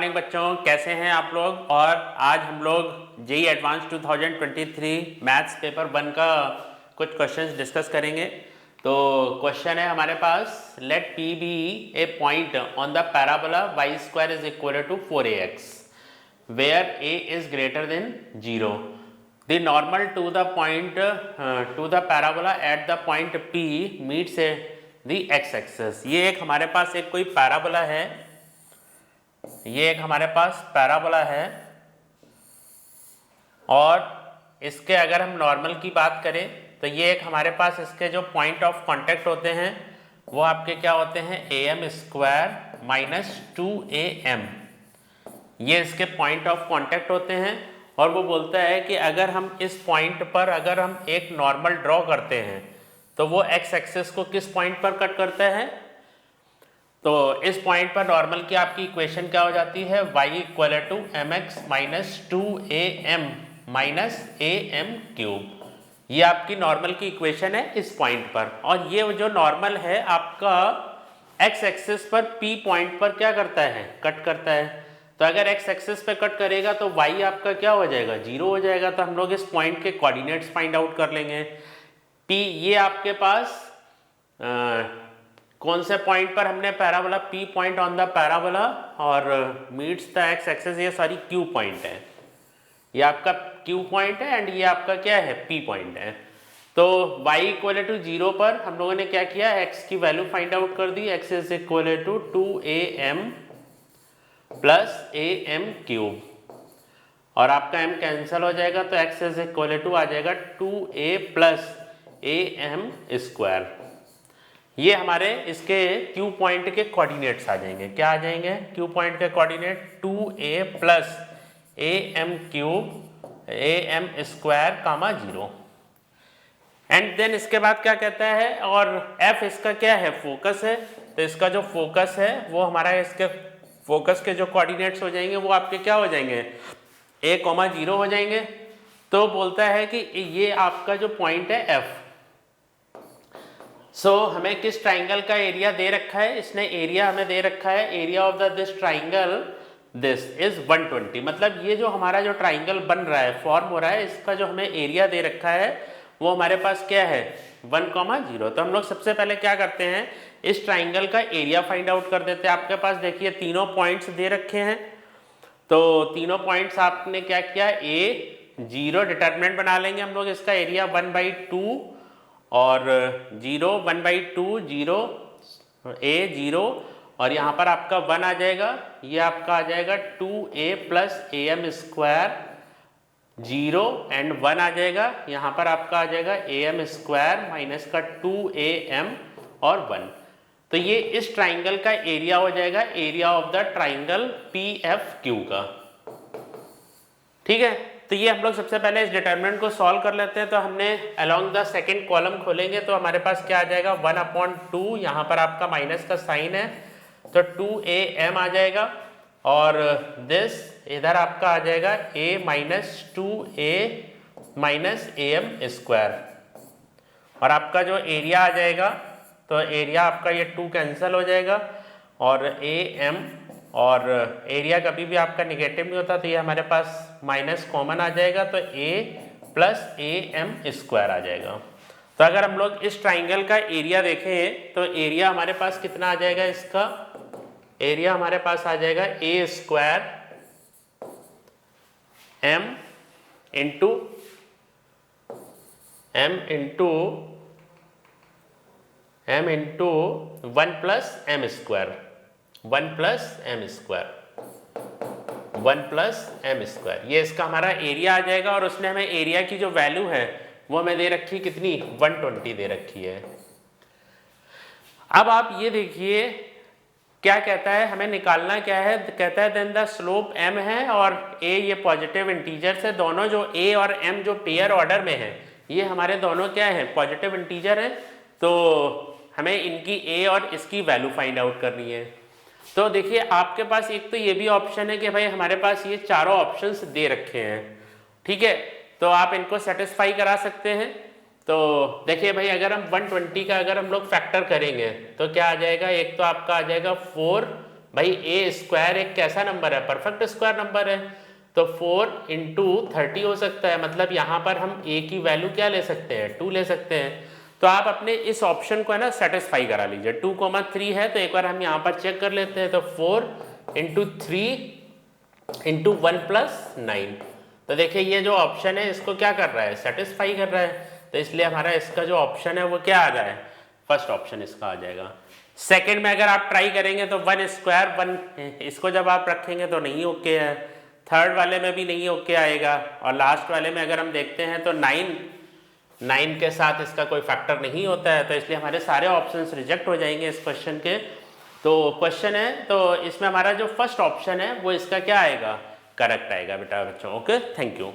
Morning बच्चों, कैसे हैं आप लोग। और आज हम लोग जेईई एडवांस 2023 मैथ्स पेपर 1 का कुछ क्वेश्चंस डिस्कस करेंगे। तो क्वेश्चन है हमारे पास, let P B A point on the parabola y square is equal to 4ax where a is greater than 0। The normal to the point to the parabola at the point P meets the x-axis। ये एक हमारे पास एक कोई parabola है, ये एक हमारे पास parabola है और इसके अगर हम नॉर्मल की बात करें तो ये एक हमारे पास इसके जो पॉइंट ऑफ कांटेक्ट होते हैं वो आपके क्या होते हैं, am स्क्वायर माइनस 2am। ये इसके पॉइंट ऑफ कांटेक्ट होते हैं और वो बोलता है कि अगर हम इस पॉइंट पर अगर हम एक नॉर्मल ड्रॉ करते हैं तो वो एक्स एक्सिस को किस पॉइंट पर कट करता है। तो इस पॉइंट पर नॉर्मल की आपकी इक्वेशन क्या हो जाती है, y equal to M X minus 2am minus am cube. ये आपकी नॉर्मल की इक्वेशन है इस पॉइंट पर। और ये जो नॉर्मल है आपका x एक्सिस पर p पॉइंट पर क्या करता है, कट करता है। तो अगर x एक्सिस पे कट करेगा तो y आपका क्या हो जाएगा, 0 हो जाएगा। तो हम लोग इस पॉइंट के कोऑर्डिनेट्स फाइंड आउट कर लेंगे। p ये आपके पास कौन से पॉइंट पर हमने parabola p point on the parabola और मीट्स द x एक्सिस, ये सारी q पॉइंट है। ये आपका q पॉइंट है एंड ये आपका क्या है, p पॉइंट है। तो y इक्वल टू 0 पर हम लोगों ने क्या किया, x की वैल्यू फाइंड आउट कर दी। x is equal to 2am plus am cube और आपका m कैंसिल हो जाएगा तो x इज इक्वल टू आ जाएगा 2a प्लस am स्क्वायर। ये हमारे इसके q पॉइंट के कोऑर्डिनेट्स आ जाएंगे। क्या आ जाएंगे q पॉइंट के coordinate, 2a plus am cube am square comma 0। And then इसके बाद क्या कहता है, और f इसका क्या है, फोकस है। तो इसका जो फोकस है वो हमारा इसके फोकस के जो कोऑर्डिनेट्स हो जाएंगे वो आपके क्या हो जाएंगे, a, 0 हो जाएंगे। तो बोलता है कि ये आपका जो पॉइंट है f। सो हमें किस ट्राइंगल का एरिया दे रखा है, इसने एरिया हमें दे रखा है, area of the this triangle this is 120। मतलब ये जो हमारा जो ट्राइंगल बन रहा है, फॉर्म हो रहा है, इसका जो हमें एरिया दे रखा है वो हमारे पास क्या है, 1,0। तो हम लोग सबसे पहले क्या करते हैं, इस ट्राइंगल का एरिया फाइंड आउट कर देते हैं। आपके पास देखिए तीनों पॉइंट्स दे रखे हैं। तो तीनों पॉइंट्स आपने क्या किया, a0 डिटरमिनेंट बना लेंगे हम लोग। इसका एरिया 1/2 और 0 1/2 0 a0 और यहाँ पर आपका 1 आ जाएगा। ये आपका आ जाएगा 2a plus am square 0 and 1 आ जाएगा। यहाँ पर आपका आ जाएगा am स्क्वायर माइनस का 2am और 1। तो ये इस ट्राइंगल का एरिया हो जाएगा, area of the triangle PFQ का। ठीक है, तो ये हम लोग सबसे पहले इस डिटरमिनेंट को सॉल्व कर लेते हैं। तो हमने अलोंग द सेकंड कॉलम खोलेंगे तो हमारे पास क्या आ जाएगा, 1/2। यहाँ पर आपका माइनस का साइन है तो 2am आ जाएगा और दिस इधर आपका आ जाएगा a minus 2a minus am square. और आपका जो एरिया आ जाएगा तो एरिया आपका ये 2 कैंसिल हो जाएगा और am और एरिया कभी भी आपका निगेटिव नहीं होता तो ये हमारे पास माइनस कॉमन आ जाएगा तो a प्लस am स्क्वायर आ जाएगा। तो अगर हम लोग इस ट्राइंगल का एरिया देखें तो एरिया हमारे पास कितना आ जाएगा, इसका एरिया हमारे पास आ जाएगा a square m into 1 plus m square, 1 plus m square. ये इसका हमारा एरिया आ जाएगा और उसने हमें एरिया की जो वैल्यू है वो हमें दे रखी कितनी, 120 दे रखी है। अब आप ये देखिए क्या कहता है, हमें निकालना क्या है, कहता है देन द स्लोप m है और a ये पॉजिटिव इंटीजर्स है। दोनों जो a और m जो पेयर ऑर्डर में है ये हमारे दोनों क्या है, पॉजिटिव इंटीजर है। तो हमें इनकी a और इसकी वैल्यू फाइंड आउट करनी है। तो देखिए आपके पास एक तो ये भी ऑप्शन है कि भाई हमारे पास ये चारों ऑप्शंस दे रखे हैं। ठीक है, तो आप इनको सेटिस्फाई करा सकते हैं। तो देखिए भाई अगर हम 120 का अगर हम लोग फैक्टर करेंगे तो क्या आ जाएगा, एक तो आपका आ जाएगा 4 भाई ए स्क्वायर एक कैसा नंबर है, परफेक्ट स्क्वायर नंबर है, तो 4 इंटू 30 हो सकता है, मतलब यहाँ पर हम ए की वैल्यू क्या ले सकते हैं, 2 ले सकते हैं। तो आप अपने इस ऑप्शन को है ना सेटिस्फाई करा लीजिए, 2,3 है, तो एक बार हम यहाँ पर चेक कर लेते हैं, तो 4 इंटू 3 इंटू 1 प्लस 9, तो देखिए ये जो ऑप्शन है इसको क्या कर रहा है, सेटिस्फाई कर रहा है, तो इसलिए हमारा इसका जो ऑप्शन है वो क्या आ जाए, फर्स्ट ऑप्शन इसका आ जाएगा। सेकंड में अगर आप ट्राई करेंगे तो 1 स्क्वायर 1, इसको जब आप रखेंगे तो नहीं ओके है, थर्ड वाले में भी नहीं ओके आएगा, और लास्ट वाले में अगर हम देखते हैं तो 9 के साथ इसका कोई फैक्टर नहीं होता है, तो इसलिए हमारे सारे ऑप्शंस रिजेक्ट हो जाएंगे इस क्वेश्चन के। तो क्वेश्चन है तो इसमें हमारा जो फर्स्ट ऑप्शन है वो इसका क्या आएगा, करेक्ट आएगा बेटा बच्चों। Okay, thank you.